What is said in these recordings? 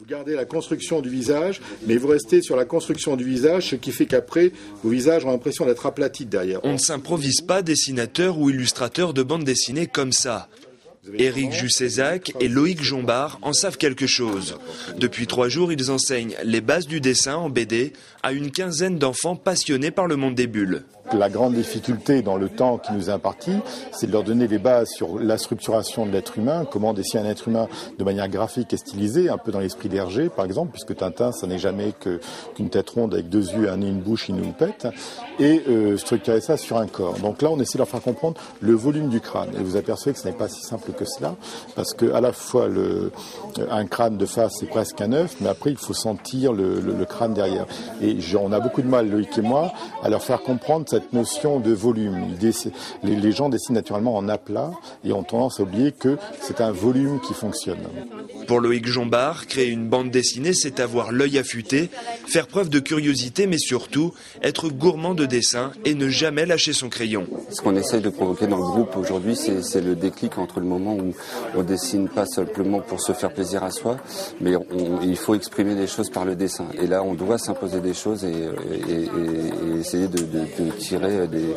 Vous gardez la construction du visage, mais vous restez sur la construction du visage, ce qui fait qu'après, vos visages ont l'impression d'être aplatis derrière. On ne s'improvise pas dessinateur ou illustrateur de bande dessinée comme ça. Éric Jussézac et Loïc Jombard en savent quelque chose. Depuis 3 jours, ils enseignent les bases du dessin en BD à une quinzaine d'enfants passionnés par le monde des bulles. La grande difficulté dans le temps qui nous est imparti, c'est de leur donner les bases sur la structuration de l'être humain, comment dessiner un être humain de manière graphique et stylisée, un peu dans l'esprit d'Hergé par exemple, puisque Tintin, ça n'est jamais qu'une tête ronde avec 2 yeux, un nez, une bouche, une houppette, et structurer ça sur un corps. Donc là, on essaie de leur faire comprendre le volume du crâne. Et vous apercevez que ce n'est pas si simple que cela, parce que à la fois un crâne de face, c'est presque un œuf, mais après, il faut sentir le crâne derrière. Et on a beaucoup de mal, Loïc et moi, à leur faire comprendre cette notion de volume. Les gens dessinent naturellement en aplat et ont tendance à oublier que c'est un volume qui fonctionne. Pour Loïc Jombard, créer une bande dessinée, c'est avoir l'œil affûté, faire preuve de curiosité, mais surtout être gourmand de dessin et ne jamais lâcher son crayon. Ce qu'on essaye de provoquer dans le groupe aujourd'hui, c'est le déclic entre le moment où on dessine pas simplement pour se faire plaisir à soi, mais il faut exprimer des choses par le dessin. Et là, on doit s'imposer des choses et essayer de tirer des...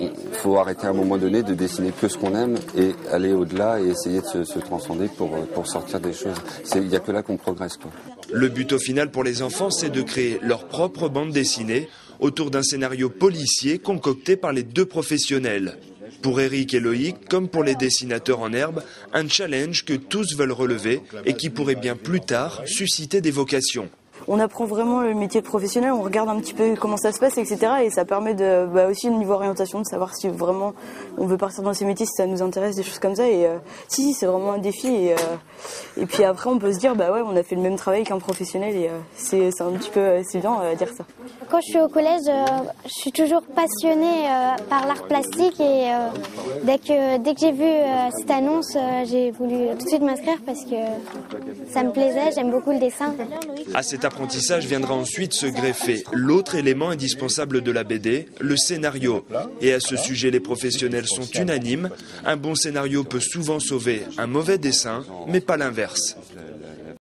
Il faut arrêter à un moment donné de dessiner que ce qu'on aime et aller au-delà et essayer de se transcender pour sortir des choses. Il n'y a que là qu'on progresse, quoi. Le but au final pour les enfants, c'est de créer leur propre bande dessinée autour d'un scénario policier concocté par les 2 professionnels. Pour Éric et Loïc, comme pour les dessinateurs en herbe, un challenge que tous veulent relever et qui pourrait bien plus tard susciter des vocations. On apprend vraiment le métier de professionnel, on regarde un petit peu comment ça se passe, etc. Et ça permet aussi au niveau orientation de savoir si vraiment on veut partir dans ces métiers, si ça nous intéresse, des choses comme ça. Et si, c'est vraiment un défi. Et puis après, on peut se dire, on a fait le même travail qu'un professionnel. Et c'est un petit peu, c'est bien à dire ça. Quand je suis au collège, je suis toujours passionnée par l'art plastique. Et dès que j'ai vu cette annonce, j'ai voulu tout de suite m'inscrire parce que ça me plaisait, j'aime beaucoup le dessin. À cet apprentissage viendra ensuite se greffer l'autre élément indispensable de la BD, le scénario. Et à ce sujet, les professionnels sont unanimes. Un bon scénario peut souvent sauver un mauvais dessin, mais pas l'inverse.